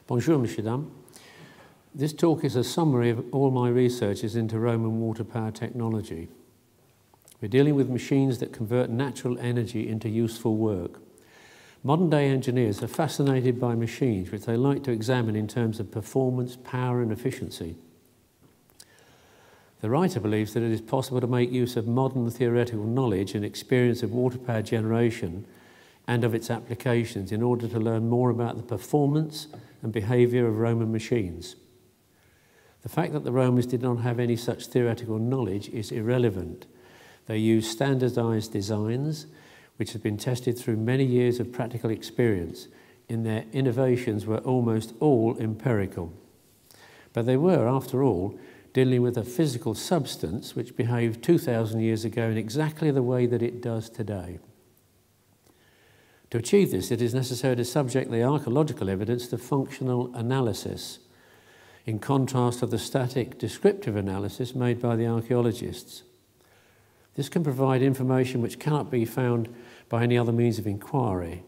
Bonjour, messieurs, dames. This talk is a summary of all my researches into Roman water power technology. We're dealing with machines that convert natural energy into useful work. Modern-day engineers are fascinated by machines which they like to examine in terms of performance, power and efficiency. The writer believes that it is possible to make use of modern theoretical knowledge and experience of water power generation and of its applications in order to learn more about the performance and behaviour of Roman machines. The fact that the Romans did not have any such theoretical knowledge is irrelevant. They used standardised designs which have been tested through many years of practical experience, and their innovations were almost all empirical. But they were, after all, dealing with a physical substance which behaved 2,000 years ago in exactly the way that it does today. To achieve this, it is necessary to subject the archaeological evidence to functional analysis, in contrast to the static descriptive analysis made by the archaeologists. This can provide information which cannot be found by any other means of inquiry.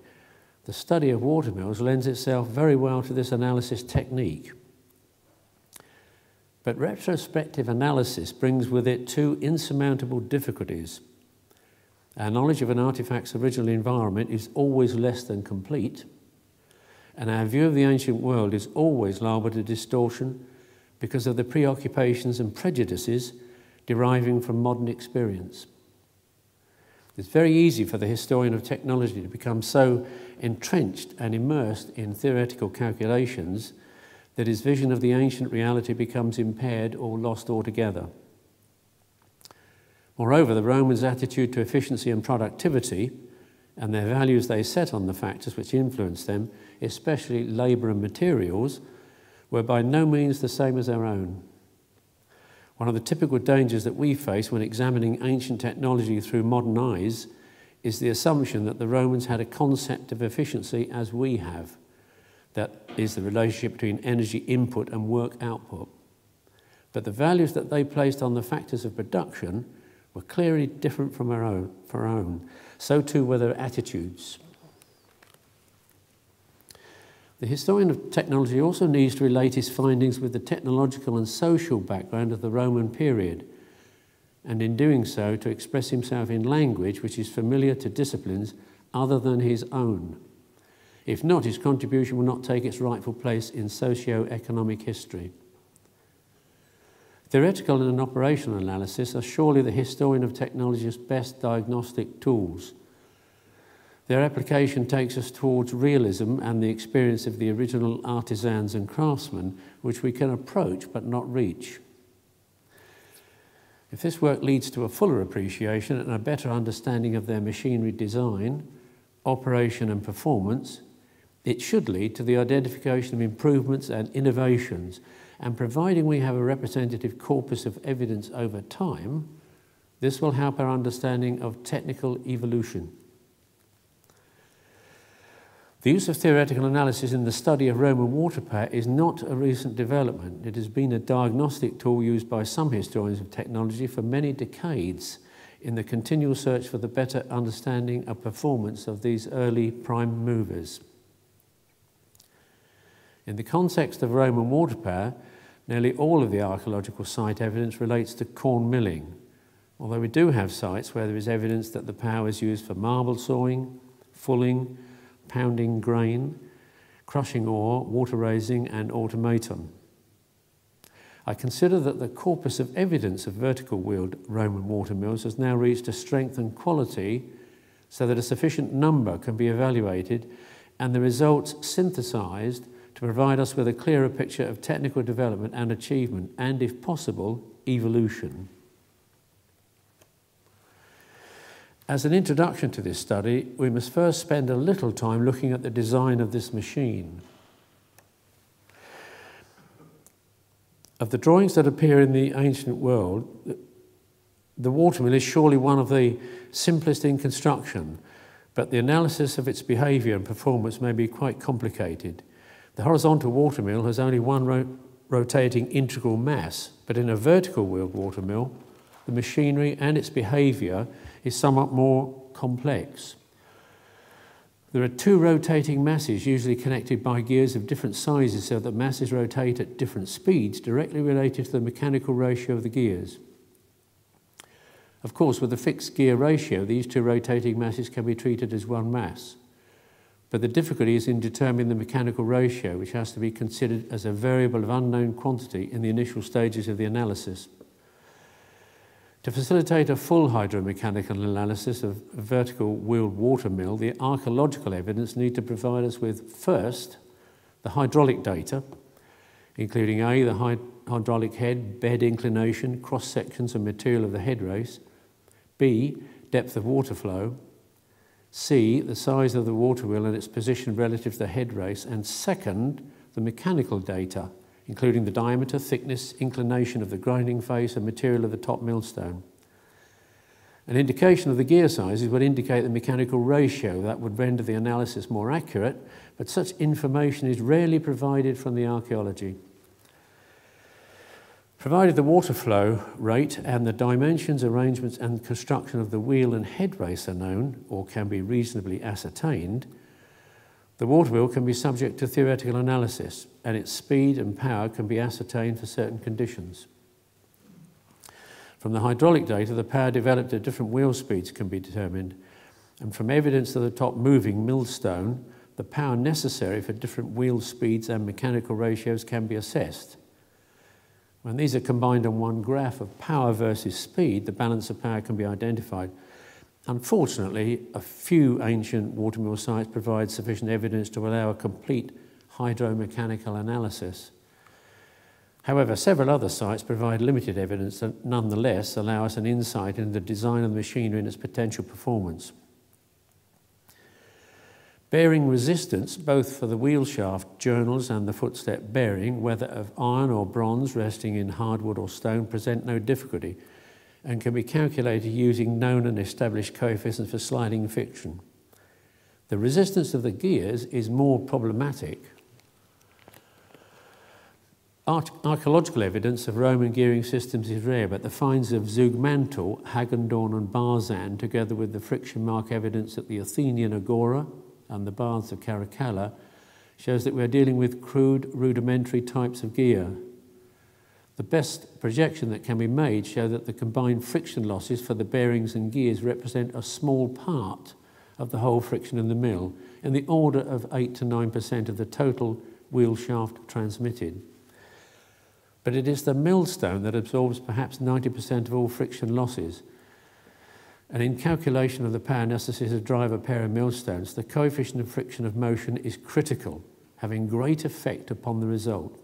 The study of watermills lends itself very well to this analysis technique. But retrospective analysis brings with it two insurmountable difficulties. Our knowledge of an artefact's original environment is always less than complete, and our view of the ancient world is always liable to distortion because of the preoccupations and prejudices deriving from modern experience. It's very easy for the historian of technology to become so entrenched and immersed in theoretical calculations that his vision of the ancient reality becomes impaired or lost altogether. Moreover, the Romans' attitude to efficiency and productivity and their values they set on the factors which influenced them, especially labour and materials, were by no means the same as our own. One of the typical dangers that we face when examining ancient technology through modern eyes is the assumption that the Romans had a concept of efficiency as we have. That is the relationship between energy input and work output. But the values that they placed on the factors of production were clearly different from our own. So too were their attitudes. The historian of technology also needs to relate his findings with the technological and social background of the Roman period, and in doing so to express himself in language which is familiar to disciplines other than his own. If not, his contribution will not take its rightful place in socio-economic history. Theoretical and operational analysis are surely the historian of technology's best diagnostic tools. Their application takes us towards realism and the experience of the original artisans and craftsmen, which we can approach but not reach. If this work leads to a fuller appreciation and a better understanding of their machinery design, operation and performance, it should lead to the identification of improvements and innovations, and providing we have a representative corpus of evidence over time, this will help our understanding of technical evolution. The use of theoretical analysis in the study of Roman water power is not a recent development. It has been a diagnostic tool used by some historians of technology for many decades in the continual search for the better understanding of performance of these early prime movers. In the context of Roman water power, nearly all of the archaeological site evidence relates to corn milling, although we do have sites where there is evidence that the power is used for marble sawing, fulling, pounding grain, crushing ore, water raising and automaton. I consider that the corpus of evidence of vertical-wheeled Roman water mills has now reached a strength and quality so that a sufficient number can be evaluated and the results synthesised to provide us with a clearer picture of technical development and achievement and, if possible, evolution. As an introduction to this study, we must first spend a little time looking at the design of this machine. Of the drawings that appear in the ancient world, the watermill is surely one of the simplest in construction, but the analysis of its behaviour and performance may be quite complicated. The horizontal watermill has only one rotating integral mass, but in a vertical wheeled watermill, the machinery and its behaviour is somewhat more complex. There are two rotating masses, usually connected by gears of different sizes, so that masses rotate at different speeds, directly related to the mechanical ratio of the gears. Of course, with a fixed gear ratio, these two rotating masses can be treated as one mass. But the difficulty is in determining the mechanical ratio, which has to be considered as a variable of unknown quantity in the initial stages of the analysis. To facilitate a full hydromechanical analysis of a vertical wheeled water mill, the archaeological evidence needs to provide us with, first, the hydraulic data, including A, the hydraulic head, bed inclination, cross-sections and material of the head race, B, depth of water flow, C, the size of the water wheel and its position relative to the head race, and second, the mechanical data, including the diameter, thickness, inclination of the grinding face and material of the top millstone. An indication of the gear sizes would indicate the mechanical ratio that would render the analysis more accurate, but such information is rarely provided from the archaeology. Provided the water flow rate and the dimensions, arrangements and construction of the wheel and head race are known or can be reasonably ascertained, the water wheel can be subject to theoretical analysis and its speed and power can be ascertained for certain conditions. From the hydraulic data, the power developed at different wheel speeds can be determined, and from evidence of the top moving millstone, the power necessary for different wheel speeds and mechanical ratios can be assessed. When these are combined on one graph of power versus speed, the balance of power can be identified. Unfortunately, a few ancient watermill sites provide sufficient evidence to allow a complete hydromechanical analysis. However, several other sites provide limited evidence that nonetheless allow us an insight into the design of the machinery and its potential performance. Bearing resistance, both for the wheel shaft journals and the footstep bearing, whether of iron or bronze resting in hardwood or stone, present no difficulty and can be calculated using known and established coefficients for sliding friction. The resistance of the gears is more problematic. Archaeological evidence of Roman gearing systems is rare, but the finds of Zugmantel, Haggendorn and Barzan, together with the friction mark evidence at the Athenian Agora and the baths of Caracalla, shows that we are dealing with crude, rudimentary types of gear. The best projection that can be made show that the combined friction losses for the bearings and gears represent a small part of the whole friction in the mill, in the order of 8 to 9% of the total wheel shaft transmitted. But it is the millstone that absorbs perhaps 90% of all friction losses. And in calculation of the power necessary to drive a pair of millstones, the coefficient of friction of motion is critical, having great effect upon the result.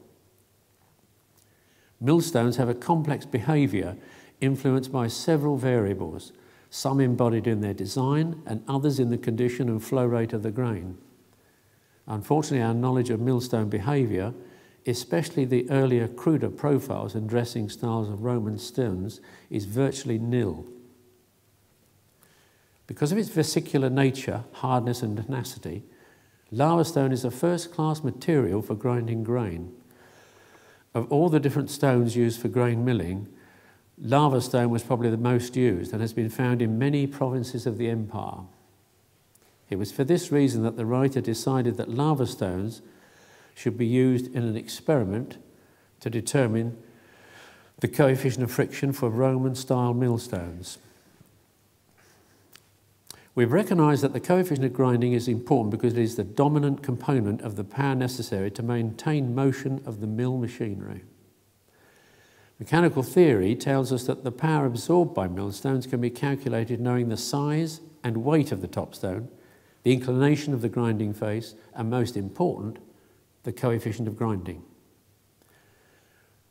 Millstones have a complex behaviour influenced by several variables, some embodied in their design and others in the condition and flow rate of the grain. Unfortunately, our knowledge of millstone behaviour, especially the earlier, cruder profiles and dressing styles of Roman stones, is virtually nil. Because of its vesicular nature, hardness and tenacity, lava stone is a first-class material for grinding grain. Of all the different stones used for grain milling, lava stone was probably the most used and has been found in many provinces of the empire. It was for this reason that the writer decided that lava stones should be used in an experiment to determine the coefficient of friction for Roman-style millstones. We've recognised that the coefficient of grinding is important because it is the dominant component of the power necessary to maintain motion of the mill machinery. Mechanical theory tells us that the power absorbed by millstones can be calculated knowing the size and weight of the top stone, the inclination of the grinding face, and most important, the coefficient of grinding.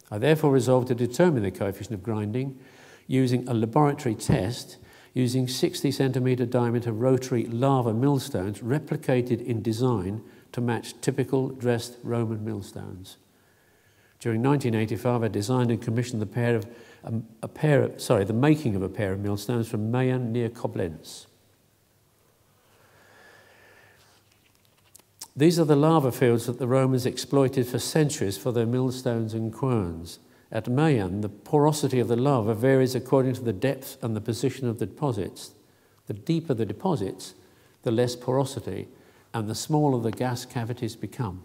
I therefore resolved to determine the coefficient of grinding using a laboratory test using 60 centimetre diameter rotary lava millstones replicated in design to match typical dressed Roman millstones. During 1985, I designed and commissioned the making of a pair of millstones from Mayen near Koblenz. These are the lava fields that the Romans exploited for centuries for their millstones and querns. At Mayen, the porosity of the lava varies according to the depth and the position of the deposits. The deeper the deposits, the less porosity, and the smaller the gas cavities become.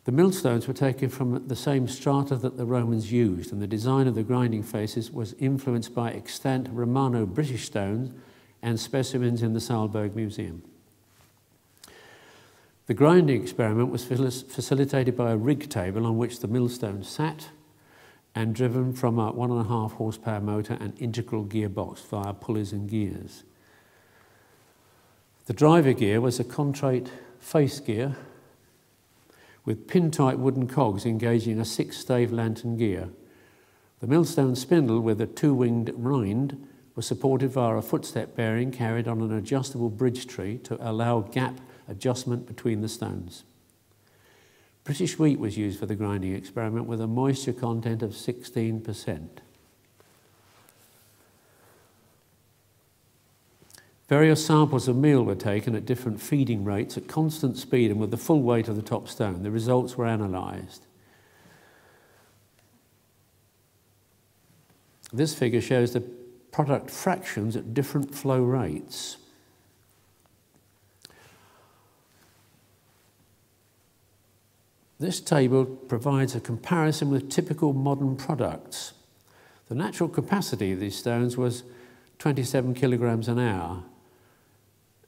The millstones were taken from the same strata that the Romans used, and the design of the grinding faces was influenced by extant Romano-British stones and specimens in the Saalburg Museum. The grinding experiment was facilitated by a rig table on which the millstone sat and driven from a 1.5 horsepower motor and integral gearbox via pulleys and gears. The driver gear was a contrate face gear with pin-tight wooden cogs engaging a 6-stave lantern gear. The millstone spindle with a 2-winged rind was supported via a footstep bearing carried on an adjustable bridge tree to allow gap adjustment between the stones. British wheat was used for the grinding experiment with a moisture content of 16%. Various samples of meal were taken at different feeding rates at constant speed and with the full weight of the top stone. The results were analysed. This figure shows the product fractions at different flow rates. This table provides a comparison with typical modern products. The natural capacity of these stones was 27 kilograms an hour,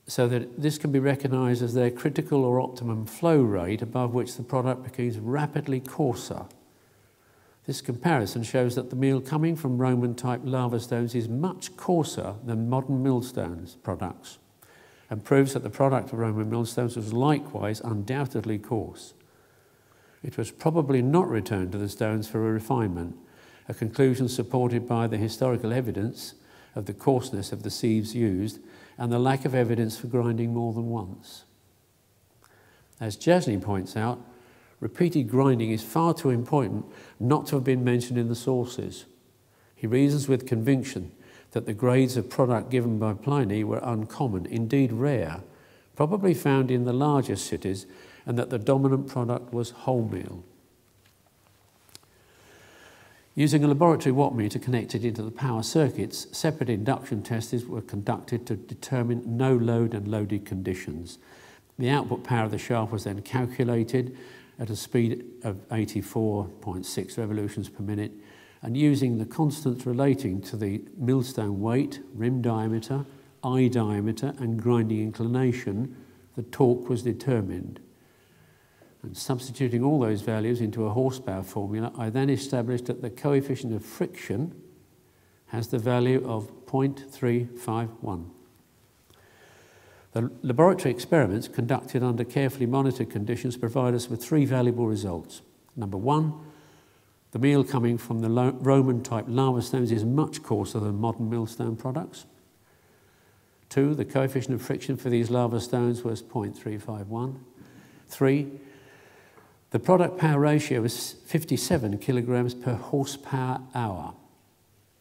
so that this can be recognised as their critical or optimum flow rate above which the product becomes rapidly coarser. This comparison shows that the meal coming from Roman-type lava stones is much coarser than modern millstones products, and proves that the product of Roman millstones was likewise undoubtedly coarse. It was probably not returned to the stones for a refinement, a conclusion supported by the historical evidence of the coarseness of the sieves used and the lack of evidence for grinding more than once. As Jasny points out, repeated grinding is far too important not to have been mentioned in the sources. He reasons with conviction that the grades of product given by Pliny were uncommon, indeed rare, probably found in the largest cities, and that the dominant product was wholemeal. Using a laboratory watt meter connected into the power circuits, separate induction tests were conducted to determine no load and loaded conditions. The output power of the shaft was then calculated at a speed of 84.6 revolutions per minute, and using the constants relating to the millstone weight, rim diameter, eye diameter and grinding inclination, the torque was determined. And substituting all those values into a horsepower formula, I then established that the coefficient of friction has the value of 0.351. The laboratory experiments conducted under carefully monitored conditions provide us with 3 valuable results. Number 1, the meal coming from the Roman-type lava stones is much coarser than modern millstone products. 2, the coefficient of friction for these lava stones was 0.351. 3, the product power ratio was 57 kilograms per horsepower hour.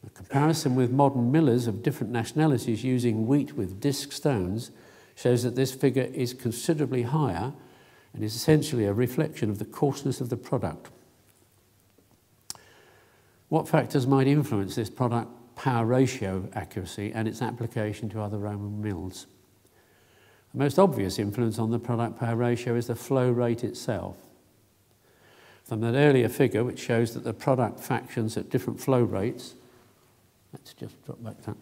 A comparison with modern millers of different nationalities using wheat with disc stones shows that this figure is considerably higher and is essentially a reflection of the coarseness of the product. What factors might influence this product power ratio accuracy and its application to other Roman mills? The most obvious influence on the product power ratio is the flow rate itself. From that earlier figure, which shows that the product fractions at different flow rates, let's just drop back down,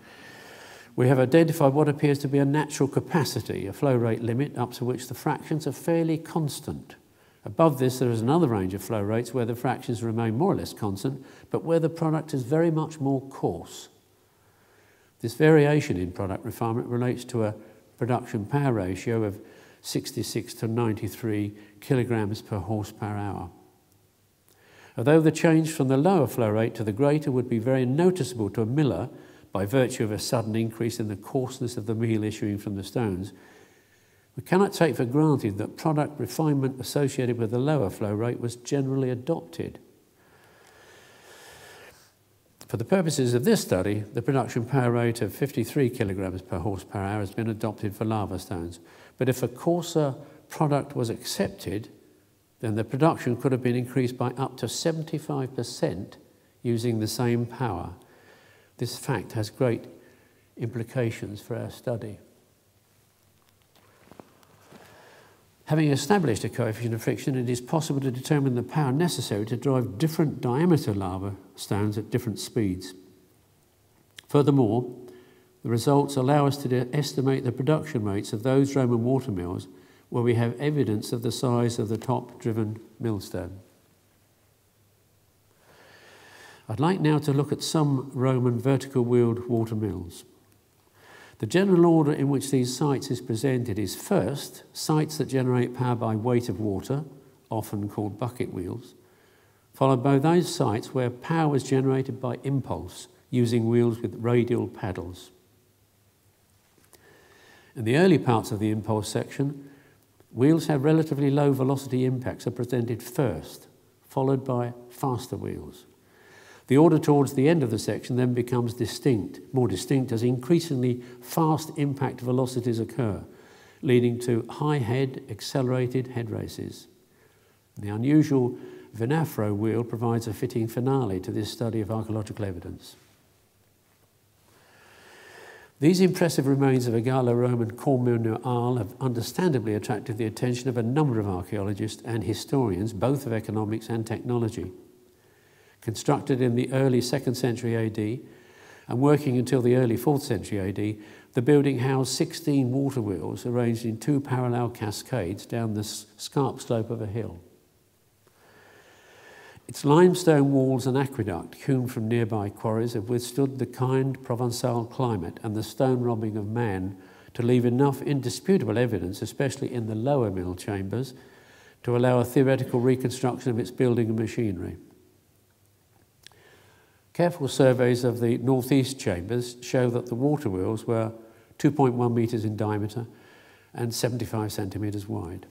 we have identified what appears to be a natural capacity, a flow rate limit up to which the fractions are fairly constant. Above this, there is another range of flow rates where the fractions remain more or less constant, but where the product is very much more coarse. This variation in product refinement relates to a production power ratio of 66 to 93 kilograms per horsepower hour. Although the change from the lower flow rate to the greater would be very noticeable to a miller by virtue of a sudden increase in the coarseness of the meal issuing from the stones, we cannot take for granted that product refinement associated with the lower flow rate was generally adopted. For the purposes of this study, the production power rate of 53 kilograms per horsepower hour has been adopted for lava stones. But if a coarser product was accepted, then the production could have been increased by up to 75% using the same power. This fact has great implications for our study. Having established a coefficient of friction, it is possible to determine the power necessary to drive different diameter lava stones at different speeds. Furthermore, the results allow us to estimate the production rates of those Roman water mills where we have evidence of the size of the top-driven millstone. I'd like now to look at some Roman vertical-wheeled water mills. The general order in which these sites is presented is first, sites that generate power by weight of water, often called bucket wheels, followed by those sites where power was generated by impulse, using wheels with radial paddles. In the early parts of the impulse section, wheels have relatively low velocity impacts are presented first, followed by faster wheels. The order towards the end of the section then becomes more distinct as increasingly fast impact velocities occur, leading to high head, accelerated head races. The unusual Vinafro wheel provides a fitting finale to this study of archaeological evidence. These impressive remains of a Gallo-Roman corps have understandably attracted the attention of a number of archaeologists and historians, both of economics and technology. Constructed in the early 2nd century AD and working until the early 4th century AD, the building housed 16 water wheels arranged in 2 parallel cascades down the scarp slope of a hill. Its limestone walls and aqueduct, hewn from nearby quarries, have withstood the kind Provençal climate and the stone robbing of man to leave enough indisputable evidence, especially in the lower mill chambers, to allow a theoretical reconstruction of its building and machinery. Careful surveys of the northeast chambers show that the water wheels were 2.1 metres in diameter and 75 centimetres wide.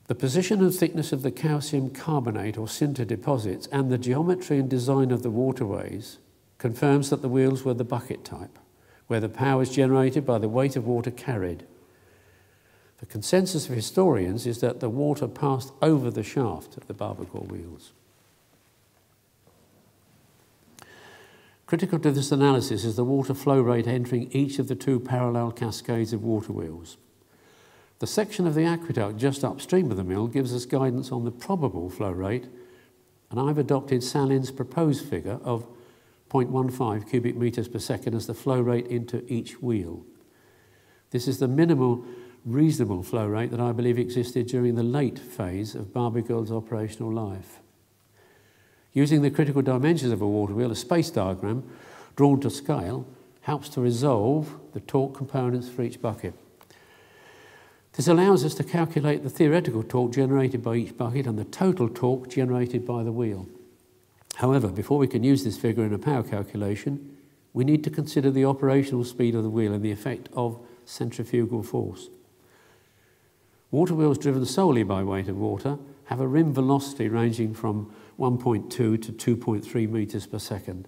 The position and thickness of the calcium carbonate or sinter deposits and the geometry and design of the waterways confirms that the wheels were the bucket type, where the power is generated by the weight of water carried. The consensus of historians is that the water passed over the shaft of the barbacore wheels. Critical to this analysis is the water flow rate entering each of the 2 parallel cascades of water wheels. The section of the aqueduct just upstream of the mill gives us guidance on the probable flow rate, and I've adopted Salin's proposed figure of 0.15 cubic metres per second as the flow rate into each wheel. This is the minimal reasonable flow rate that I believe existed during the late phase of Barbichel's operational life. Using the critical dimensions of a water wheel, a space diagram drawn to scale helps to resolve the torque components for each bucket. This allows us to calculate the theoretical torque generated by each bucket and the total torque generated by the wheel. However, before we can use this figure in a power calculation, we need to consider the operational speed of the wheel and the effect of centrifugal force. Water wheels driven solely by weight of water have a rim velocity ranging from 1.2 to 2.3 metres per second.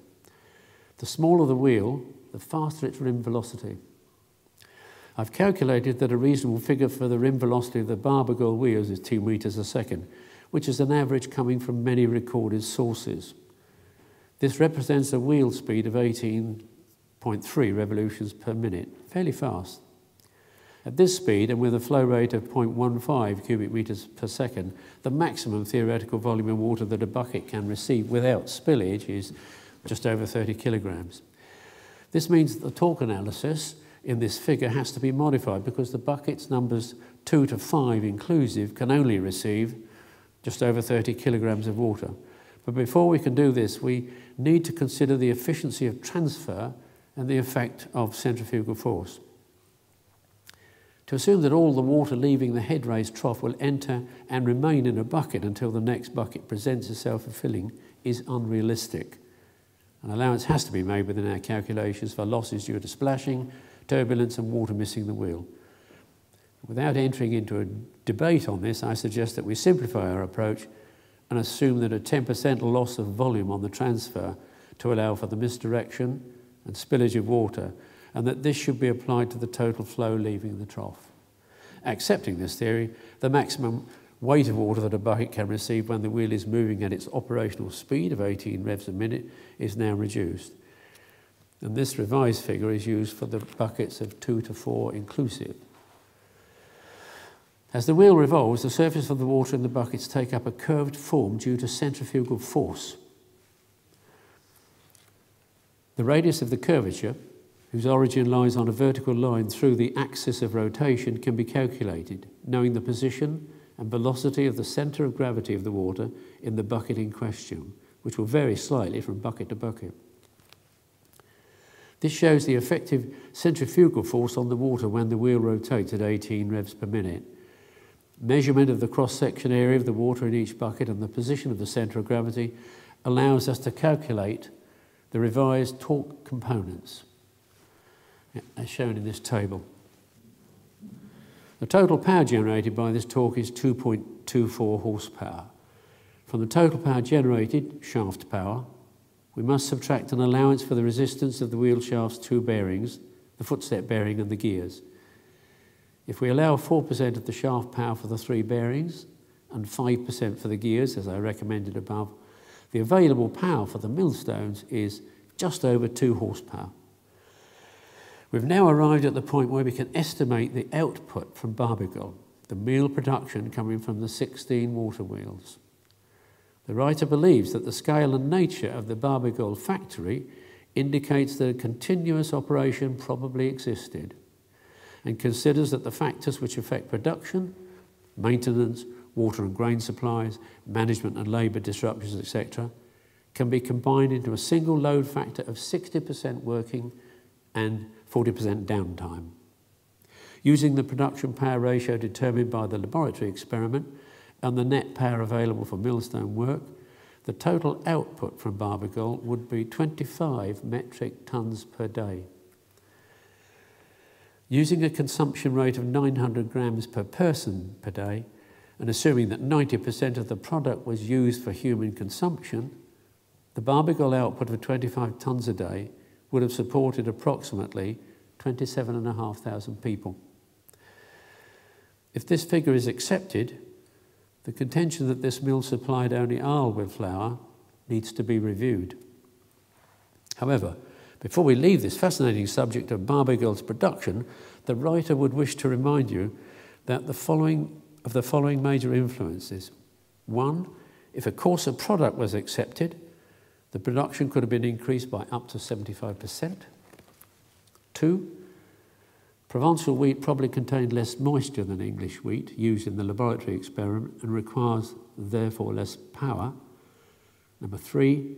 The smaller the wheel, the faster its rim velocity. I've calculated that a reasonable figure for the rim velocity of the Barbicol wheels is 2 metres a second, which is an average coming from many recorded sources. This represents a wheel speed of 18.3 revolutions per minute, fairly fast. At this speed, and with a flow rate of 0.15 cubic metres per second, the maximum theoretical volume of water that a bucket can receive without spillage is just over 30 kilograms. This means that the torque analysis in this figure has to be modified because the buckets numbers 2 to 5 inclusive can only receive just over 30 kilograms of water. But before we can do this, we need to consider the efficiency of transfer and the effect of centrifugal force. To assume that all the water leaving the head raised trough will enter and remain in a bucket until the next bucket presents itself for filling is unrealistic. An allowance has to be made within our calculations for losses due to splashing, turbulence and water missing the wheel. Without entering into a debate on this, I suggest that we simplify our approach and assume that a 10% loss of volume on the transfer to allow for the misdirection and spillage of water, and that this should be applied to the total flow leaving the trough. Accepting this theory, the maximum weight of water that a bucket can receive when the wheel is moving at its operational speed of 18 revs a minute is now reduced. And this revised figure is used for the buckets of 2 to 4 inclusive. As the wheel revolves, the surface of the water in the buckets take up a curved form due to centrifugal force. The radius of the curvature, whose origin lies on a vertical line through the axis of rotation, can be calculated, knowing the position and velocity of the centre of gravity of the water in the bucket in question, which will vary slightly from bucket to bucket. This shows the effective centrifugal force on the water when the wheel rotates at 18 revs per minute. Measurement of the cross-section area of the water in each bucket and the position of the centre of gravity allows us to calculate the revised torque components, as shown in this table. The total power generated by this torque is 2.24 horsepower. From the total power generated, shaft power, we must subtract an allowance for the resistance of the wheel shaft's two bearings, the footstep bearing and the gears. If we allow 4% of the shaft power for the three bearings and 5% for the gears, as I recommended above, the available power for the millstones is just over 2 horsepower. We've now arrived at the point where we can estimate the output from Barbagal, the meal production coming from the 16 water wheels. The writer believes that the scale and nature of the Barbagal factory indicates that a continuous operation probably existed, and considers that the factors which affect production, maintenance, water and grain supplies, management and labour disruptions, etc., can be combined into a single load factor of 60% working and 40% downtime. Using the production power ratio determined by the laboratory experiment and the net power available for millstone work, the total output from Barbagal would be 25 metric tonnes per day. Using a consumption rate of 900 grams per person per day, and assuming that 90% of the product was used for human consumption, the Barbagal output of 25 tonnes a day would have supported approximately 27,500 people. If this figure is accepted, the contention that this mill supplied only Arles with flour needs to be reviewed. However, before we leave this fascinating subject of Barbagal's production, the writer would wish to remind you that the following major influences. 1, if a coarser product was accepted, the production could have been increased by up to 75%. 2, Provençal wheat probably contained less moisture than English wheat used in the laboratory experiment and requires, therefore, less power. 3,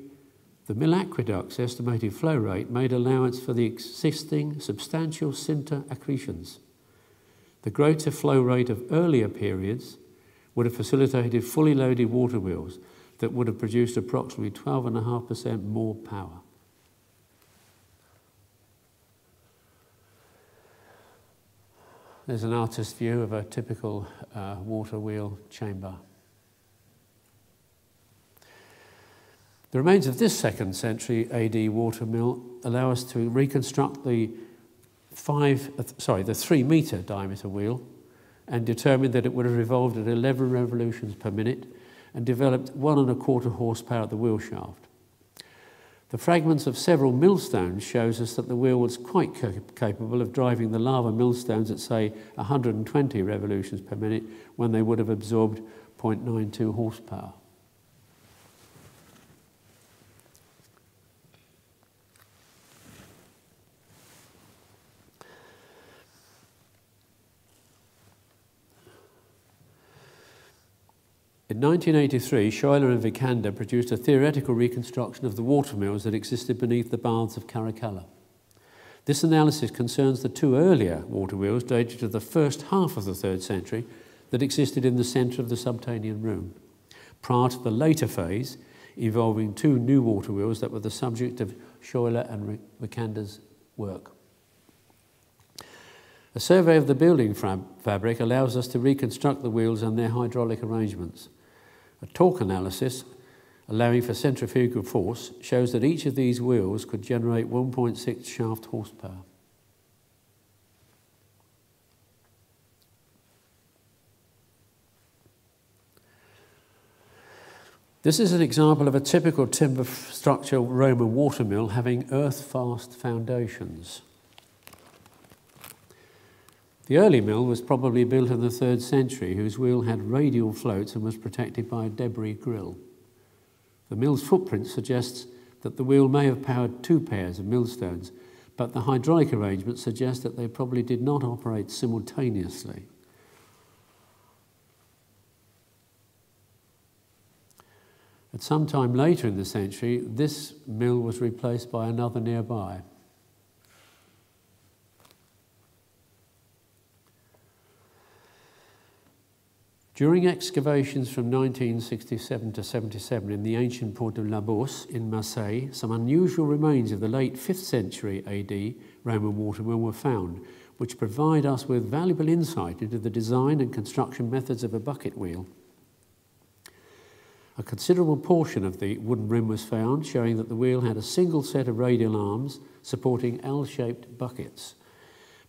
the mill aqueduct's estimated flow rate made allowance for the existing substantial sinter accretions. The greater flow rate of earlier periods would have facilitated fully loaded water wheels that would have produced approximately 12.5% more power. There's an artist's view of a typical water wheel chamber. The remains of this 2nd century AD water mill allow us to reconstruct the 3-metre diameter wheel and determine that it would have revolved at 11 revolutions per minute and developed 1.25 horsepower at the wheel shaft. The fragments of several millstones shows us that the wheel was quite capable of driving the lava millstones at, say, 120 revolutions per minute when they would have absorbed 0.92 horsepower. In 1983, Schuyler and Vikander produced a theoretical reconstruction of the water mills that existed beneath the baths of Caracalla. This analysis concerns the 2 earlier water wheels dated to the first half of the 3rd century that existed in the centre of the subterranean room, prior to the later phase involving 2 new water wheels that were the subject of Schuyler and Vikander's work. A survey of the building fabric allows us to reconstruct the wheels and their hydraulic arrangements. A torque analysis, allowing for centrifugal force, shows that each of these wheels could generate 1.6 shaft horsepower. This is an example of a typical timber structure Roman water mill having earth-fast foundations. The early mill was probably built in the 3rd century, whose wheel had radial floats and was protected by a debris grill. The mill's footprint suggests that the wheel may have powered 2 pairs of millstones, but the hydraulic arrangement suggests that they probably did not operate simultaneously. At some time later in the century, this mill was replaced by another nearby. During excavations from 1967 to 77 in the ancient port of La Bourse in Marseille, some unusual remains of the late 5th century AD Roman watermill were found, which provide us with valuable insight into the design and construction methods of a bucket wheel. A considerable portion of the wooden rim was found, showing that the wheel had a single set of radial arms supporting L-shaped buckets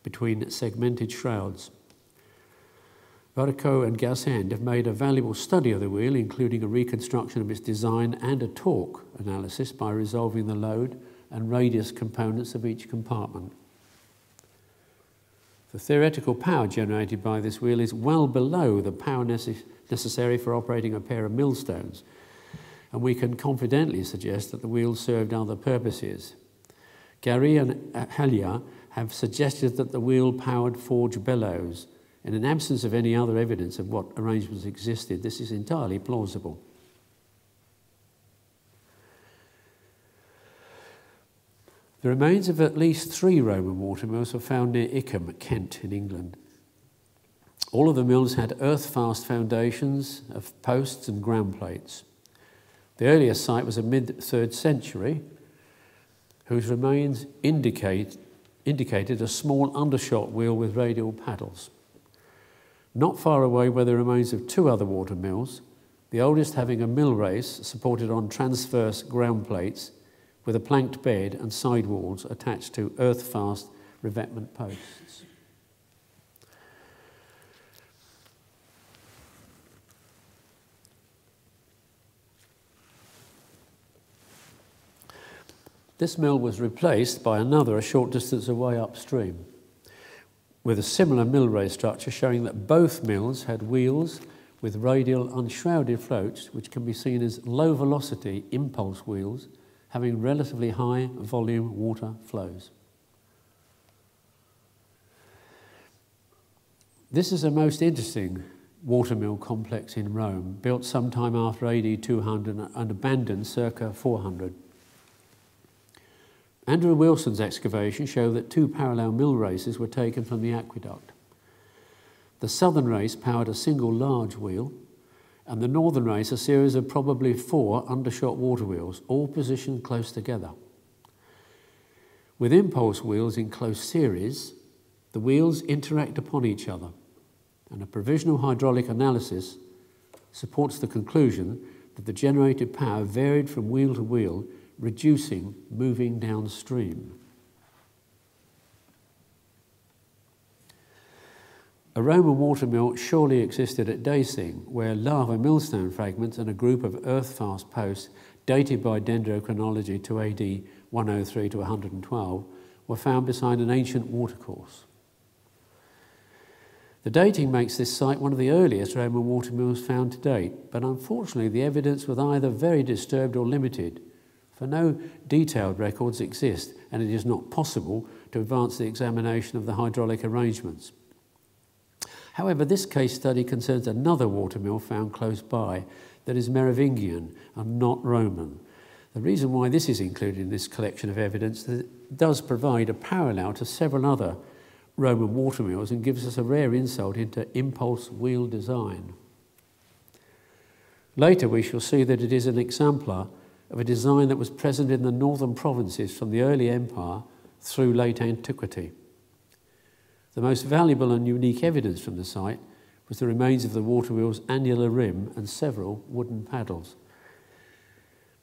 between segmented shrouds. Varicot and Gasend have made a valuable study of the wheel, including a reconstruction of its design and a torque analysis by resolving the load and radius components of each compartment. The theoretical power generated by this wheel is well below the power necessary for operating a pair of millstones, and we can confidently suggest that the wheel served other purposes. Gary and Halia have suggested that the wheel powered forged bellows. In an absence of any other evidence of what arrangements existed, this is entirely plausible. The remains of at least 3 Roman watermills were found near Ickham, Kent, in England. All of the mills had earth-fast foundations of posts and ground plates. The earliest site was a mid-3rd century, whose remains indicated a small undershot wheel with radial paddles. Not far away were the remains of 2 other watermills, the oldest having a mill race supported on transverse ground plates with a planked bed and sidewalls attached to earth-fast revetment posts. This mill was replaced by another a short distance away upstream, with a similar mill race structure showing that both mills had wheels with radial unshrouded floats, which can be seen as low-velocity impulse wheels having relatively high volume water flows. This is a most interesting watermill complex in Rome, built sometime after AD 200 and abandoned circa 400. Andrew Wilson's excavations show that 2 parallel mill races were taken from the aqueduct. The southern race powered a single large wheel, and the northern race a series of probably 4 undershot water wheels, all positioned close together. With impulse wheels in close series, the wheels interact upon each other, and a provisional hydraulic analysis supports the conclusion that the generated power varied from wheel to wheel, reducing moving downstream. A Roman watermill surely existed at Dasing, where lava millstone fragments and a group of earth-fast posts dated by dendrochronology to AD 103 to 112 were found beside an ancient watercourse. The dating makes this site one of the earliest Roman watermills found to date, but unfortunately the evidence was either very disturbed or limited, for no detailed records exist, and it is not possible to advance the examination of the hydraulic arrangements. However, this case study concerns another watermill found close by that is Merovingian and not Roman. The reason why this is included in this collection of evidence is that it does provide a parallel to several other Roman watermills and gives us a rare insight into impulse wheel design. Later we shall see that it is an exemplar of a design that was present in the northern provinces from the early empire through late antiquity. The most valuable and unique evidence from the site was the remains of the waterwheel's annular rim and several wooden paddles.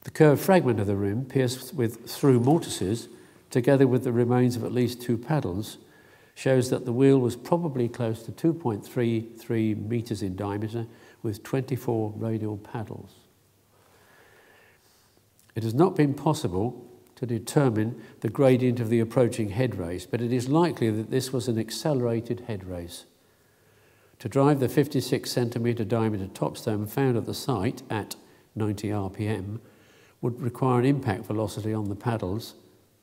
The curved fragment of the rim, pierced with through mortises, together with the remains of at least 2 paddles, shows that the wheel was probably close to 2.33 metres in diameter with 24 radial paddles. It has not been possible to determine the gradient of the approaching head race, but it is likely that this was an accelerated head race. To drive the 56 centimetre diameter topstone found at the site at 90 RPM would require an impact velocity on the paddles,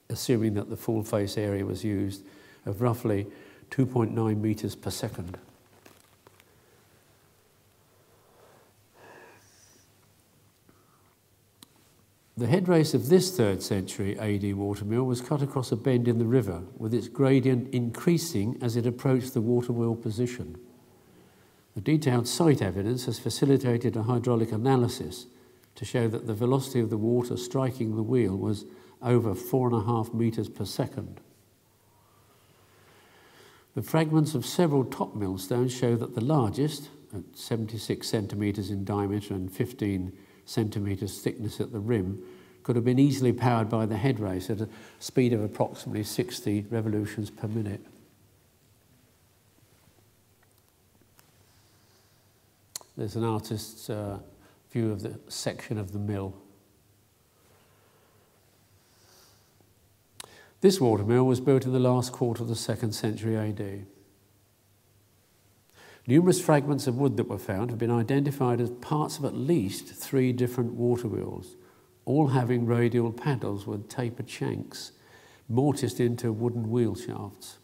assuming that the full face area was used, of roughly 2.9 metres per second. The head race of this 3rd century AD watermill was cut across a bend in the river, with its gradient increasing as it approached the waterwheel position. The detailed site evidence has facilitated a hydraulic analysis to show that the velocity of the water striking the wheel was over 4.5 metres per second. The fragments of several top millstones show that the largest, at 76 centimetres in diameter and 15 centimetres thickness at the rim, could have been easily powered by the head race at a speed of approximately 60 revolutions per minute. There's an artist's view of the section of the mill. This watermill was built in the last quarter of the 2nd century AD. Numerous fragments of wood that were found have been identified as parts of at least 3 different water wheels, all having radial paddles with tapered shanks, mortised into wooden wheel shafts.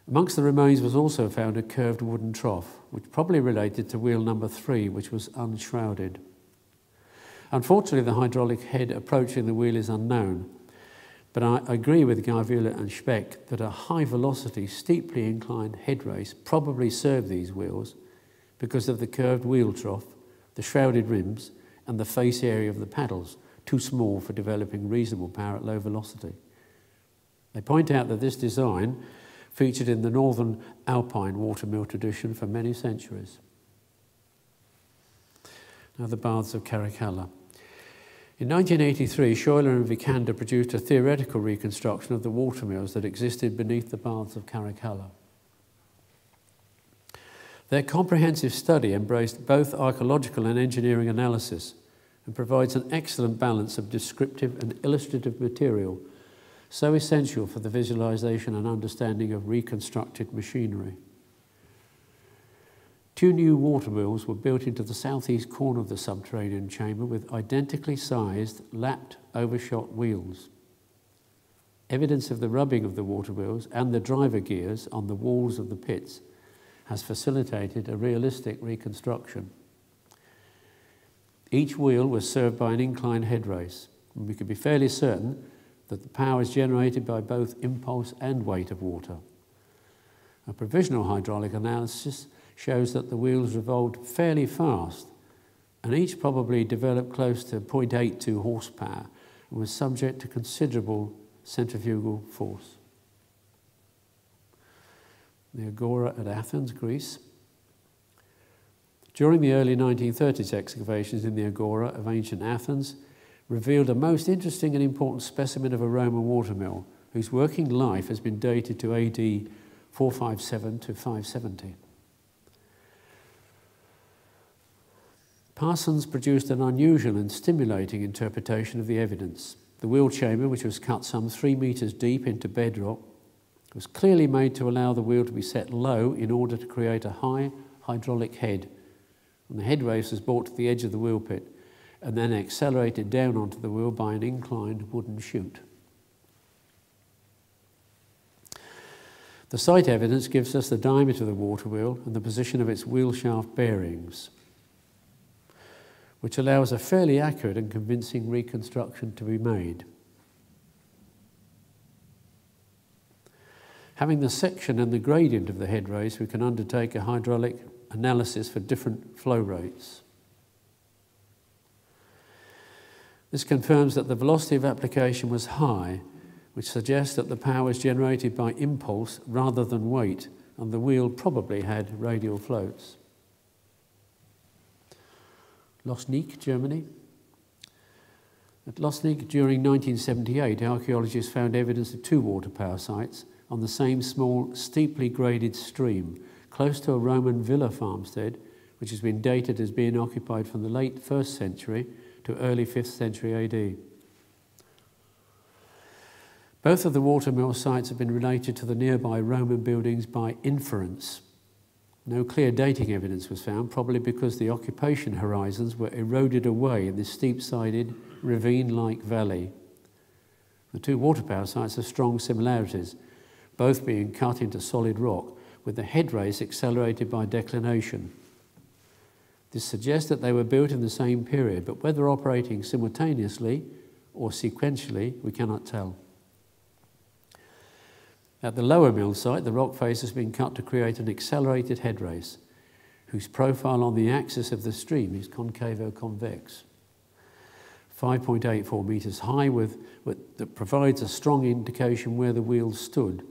Amongst the remains was also found a curved wooden trough, which probably related to wheel number 3, which was unshrouded. Unfortunately, the hydraulic head approaching the wheel is unknown, but I agree with Garvula and Speck that a high-velocity, steeply inclined head race probably served these wheels because of the curved wheel trough, the shrouded rims, and the face area of the paddles, too small for developing reasonable power at low velocity. They point out that this design featured in the northern alpine watermill tradition for many centuries. Now the baths of Caracalla. In 1983, Schuyler and Vikander produced a theoretical reconstruction of the watermills that existed beneath the baths of Caracalla. Their comprehensive study embraced both archaeological and engineering analysis and provides an excellent balance of descriptive and illustrative material, so essential for the visualization and understanding of reconstructed machinery. 2 new watermills were built into the southeast corner of the subterranean chamber with identically sized, lapped, overshot wheels. Evidence of the rubbing of the waterwheels and the driver gears on the walls of the pits has facilitated a realistic reconstruction. Each wheel was served by an inclined head race, and we could be fairly certain that the power is generated by both impulse and weight of water. A provisional hydraulic analysis shows that the wheels revolved fairly fast, and each probably developed close to 0.82 horsepower and was subject to considerable centrifugal force. The Agora at Athens, Greece. During the early 1930s, excavations in the Agora of ancient Athens revealed a most interesting and important specimen of a Roman watermill, whose working life has been dated to AD 457 to 570. Parsons produced an unusual and stimulating interpretation of the evidence. The wheel chamber, which was cut some 3 metres deep into bedrock, was clearly made to allow the wheel to be set low in order to create a high hydraulic head. And the head race was brought to the edge of the wheel pit and then accelerated down onto the wheel by an inclined wooden chute. The site evidence gives us the diameter of the water wheel and the position of its wheel shaft bearings, which allows a fairly accurate and convincing reconstruction to be made. Having the section and the gradient of the head race, we can undertake a hydraulic analysis for different flow rates. This confirms that the velocity of application was high, which suggests that the power was generated by impulse rather than weight, and the wheel probably had radial floats. Losnik, Germany. At Losnik, during 1978, archaeologists found evidence of 2 water power sites on the same small, steeply graded stream, close to a Roman villa farmstead, which has been dated as being occupied from the late 1st century to early 5th century AD. Both of the watermill sites have been related to the nearby Roman buildings by inference. No clear dating evidence was found, probably because the occupation horizons were eroded away in this steep-sided, ravine-like valley. The two water power sites have strong similarities, both being cut into solid rock, with the head race accelerated by declination. This suggests that they were built in the same period, but whether operating simultaneously or sequentially, we cannot tell. At the lower mill site, the rock face has been cut to create an accelerated head race, whose profile on the axis of the stream is concavo-convex. 5.84 metres high, that provides a strong indication where the wheel stood.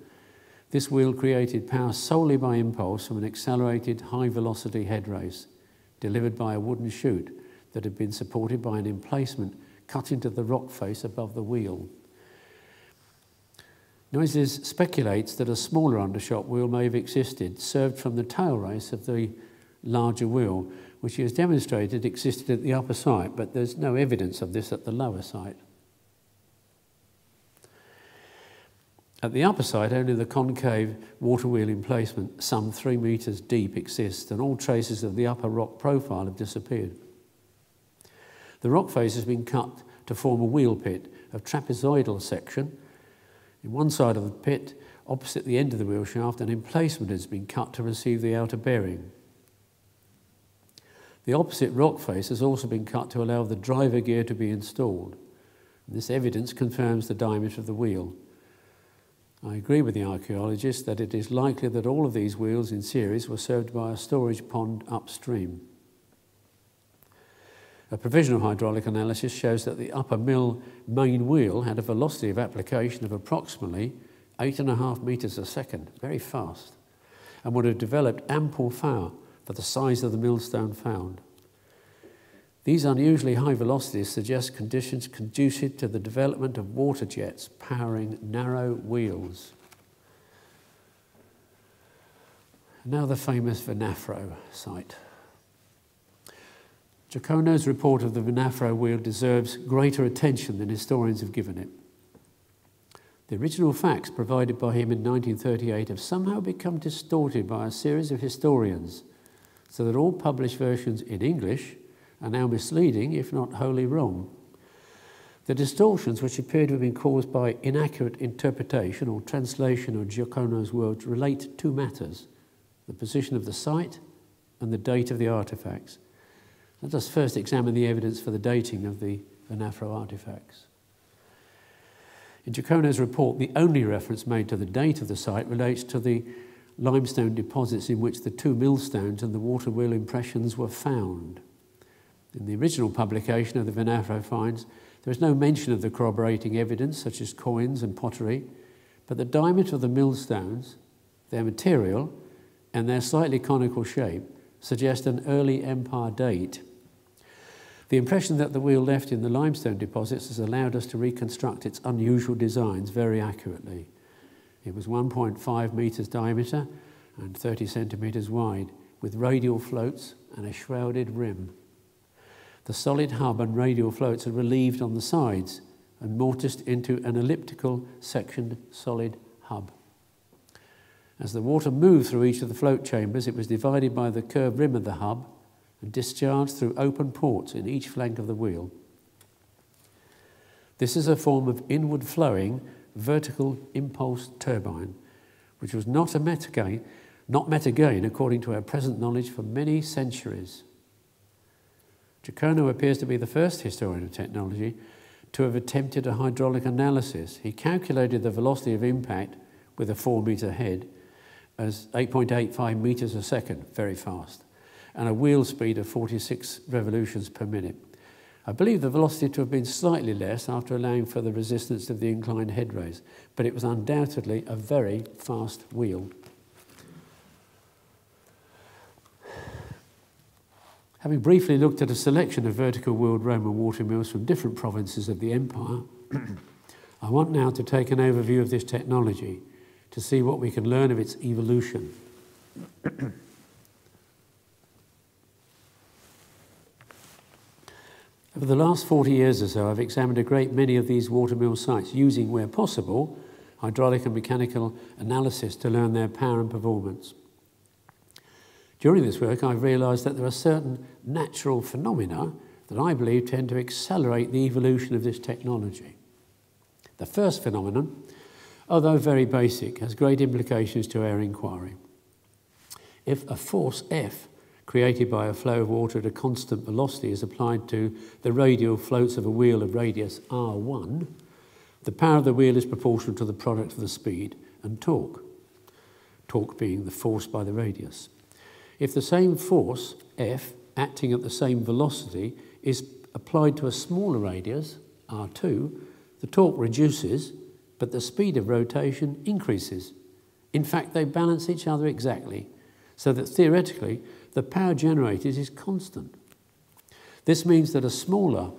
This wheel created power solely by impulse from an accelerated high-velocity head race, delivered by a wooden chute that had been supported by an emplacement cut into the rock face above the wheel. Noises speculates that a smaller undershot wheel may have existed, served from the tail race of the larger wheel, which he has demonstrated existed at the upper site, but there's no evidence of this at the lower site. At the upper site, only the concave water wheel emplacement, some 3 metres deep, exists, and all traces of the upper rock profile have disappeared. The rock face has been cut to form a wheel pit of trapezoidal section. In one side of the pit, opposite the end of the wheel shaft, an emplacement has been cut to receive the outer bearing. The opposite rock face has also been cut to allow the driver gear to be installed. This evidence confirms the diameter of the wheel. I agree with the archaeologist that it is likely that all of these wheels in series were served by a storage pond upstream. A provisional hydraulic analysis shows that the upper mill main wheel had a velocity of application of approximately 8.5 metres a second, very fast, and would have developed ample power for the size of the millstone found. These unusually high velocities suggest conditions conducive to the development of water jets powering narrow wheels. Now the famous Venafro site. Giacono's report of the Venafro wheel deserves greater attention than historians have given it. The original facts provided by him in 1938 have somehow become distorted by a series of historians, so that all published versions in English are now misleading, if not wholly wrong. The distortions, which appear to have been caused by inaccurate interpretation or translation of Giacono's words, relate to two matters: the position of the site and the date of the artefacts. Let us first examine the evidence for the dating of the Venafro artefacts. In Giacono's report, the only reference made to the date of the site relates to the limestone deposits in which the two millstones and the water wheel impressions were found. In the original publication of the Venafro finds, there is no mention of the corroborating evidence, such as coins and pottery, but the diameter of the millstones, their material, and their slightly conical shape suggest an early empire date. The impression that the wheel left in the limestone deposits has allowed us to reconstruct its unusual designs very accurately. It was 1.5 metres diameter and 30 centimetres wide, with radial floats and a shrouded rim. The solid hub and radial floats are relieved on the sides and mortised into an elliptical sectioned solid hub. As the water moved through each of the float chambers, it was divided by the curved rim of the hub and discharged through open ports in each flank of the wheel. This is a form of inward flowing vertical impulse turbine, which was not met again according to our present knowledge for many centuries. Giacono appears to be the first historian of technology to have attempted a hydraulic analysis. He calculated the velocity of impact with a 4-metre head as 8.85 metres a second, very fast, and a wheel speed of 46 revolutions per minute. I believe the velocity to have been slightly less after allowing for the resistance of the inclined head race, but it was undoubtedly a very fast wheel. Having briefly looked at a selection of vertical-wheeled Roman watermills from different provinces of the empire, I want now to take an overview of this technology to see what we can learn of its evolution. Over the last 40 years or so, I've examined a great many of these watermill sites, using, where possible, hydraulic and mechanical analysis to learn their power and performance. During this work, I've realised that there are certain natural phenomena that I believe tend to accelerate the evolution of this technology. The first phenomenon, although very basic, has great implications to our inquiry. If a force F created by a flow of water at a constant velocity is applied to the radial floats of a wheel of radius R1, the power of the wheel is proportional to the product of the speed and torque, torque being the force by the radius. If the same force, F, acting at the same velocity, is applied to a smaller radius, R2, the torque reduces, but the speed of rotation increases. In fact, they balance each other exactly, so that theoretically, the power generated is constant. This means that a smaller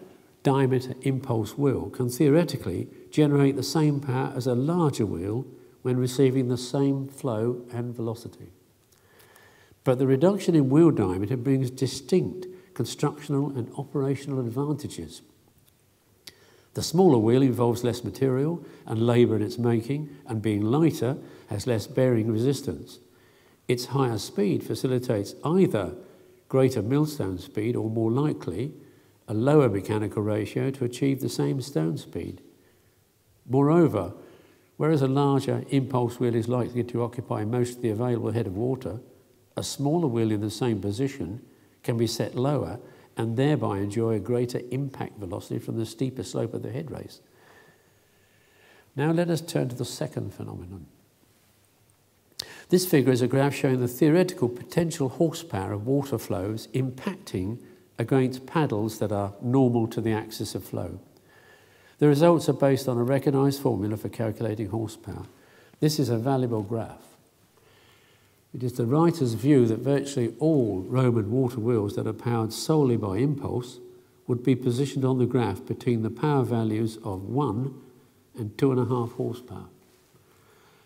diameter impulse wheel can theoretically generate the same power as a larger wheel when receiving the same flow and velocity. But the reduction in wheel diameter brings distinct constructional and operational advantages. The smaller wheel involves less material and labour in its making, and being lighter has less bearing resistance. Its higher speed facilitates either greater millstone speed or, more likely, a lower mechanical ratio to achieve the same stone speed. Moreover, whereas a larger impulse wheel is likely to occupy most of the available head of water, a smaller wheel in the same position can be set lower and thereby enjoy a greater impact velocity from the steeper slope of the head race. Now let us turn to the second phenomenon. This figure is a graph showing the theoretical potential horsepower of water flows impacting against paddles that are normal to the axis of flow. The results are based on a recognised formula for calculating horsepower. This is a valuable graph. It is the writer's view that virtually all Roman water wheels that are powered solely by impulse would be positioned on the graph between the power values of 1 and 2.5 horsepower.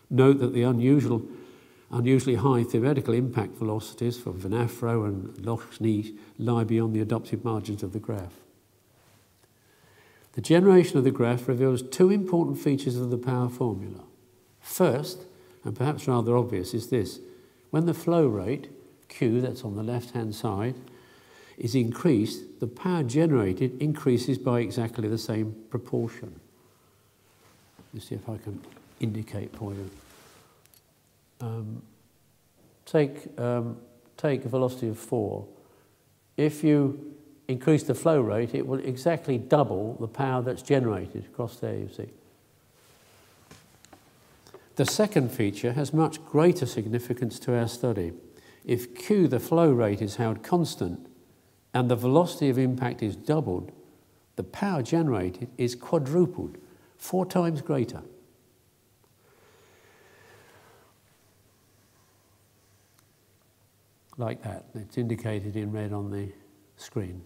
Note that the unusually high theoretical impact velocities for Van Afro and Loch Ness lie beyond the adopted margins of the graph. The generation of the graph reveals two important features of the power formula. First, and perhaps rather obvious, is this. When the flow rate, Q, that's on the left-hand side, is increased, the power generated increases by exactly the same proportion. Let's see if I can indicate for you. Take a velocity of 4. If you increase the flow rate, it will exactly double the power that's generated across there, you see. The second feature has much greater significance to our study. If Q, the flow rate, is held constant and the velocity of impact is doubled, the power generated is quadrupled, 4 times greater. Like that. It's indicated in red on the screen.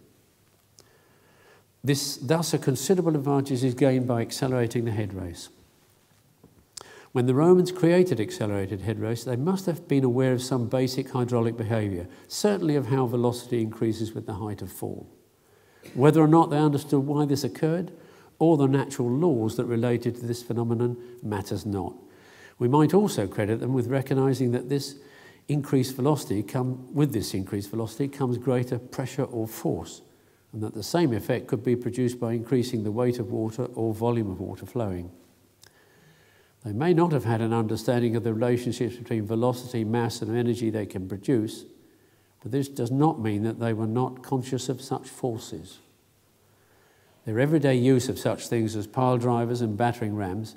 Thus, a considerable advantage is gained by accelerating the head race. When the Romans created accelerated head race, they must have been aware of some basic hydraulic behaviour, certainly of how velocity increases with the height of fall. Whether or not they understood why this occurred, or the natural laws that related to this phenomenon, matters not. We might also credit them with recognising that with this increased velocity comes greater pressure or force, and that the same effect could be produced by increasing the weight of water or volume of water flowing. They may not have had an understanding of the relationships between velocity, mass and energy they can produce, but this does not mean that they were not conscious of such forces. Their everyday use of such things as pile drivers and battering rams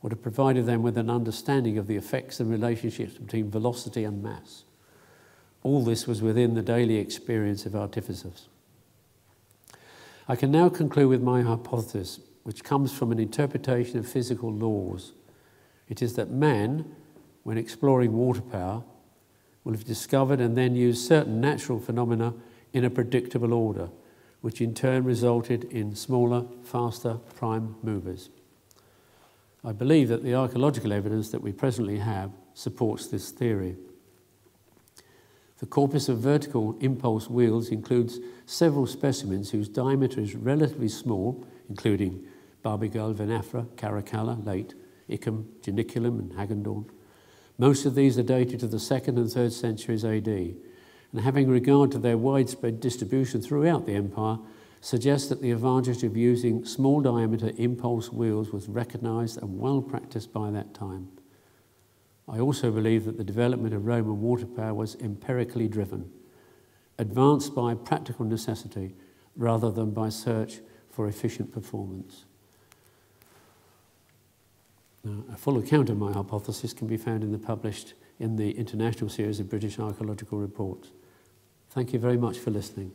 would have provided them with an understanding of the effects and relationships between velocity and mass. All this was within the daily experience of artificers. I can now conclude with my hypothesis, which comes from an interpretation of physical laws. It is that man, when exploring water power, will have discovered and then used certain natural phenomena in a predictable order, which in turn resulted in smaller, faster prime movers. I believe that the archaeological evidence that we presently have supports this theory. The corpus of vertical impulse wheels includes several specimens whose diameter is relatively small, including Barbegal, Venafra, Caracalla, late, Icum, Janiculum and Hagedorn. Most of these are dated to the 2nd and 3rd centuries AD, and having regard to their widespread distribution throughout the empire, suggests that the advantage of using small diameter impulse wheels was recognised and well practised by that time. I also believe that the development of Roman water power was empirically driven, advanced by practical necessity rather than by search for efficient performance. Now, a full account of my hypothesis can be found in the international series of British archaeological reports. Thank you very much for listening.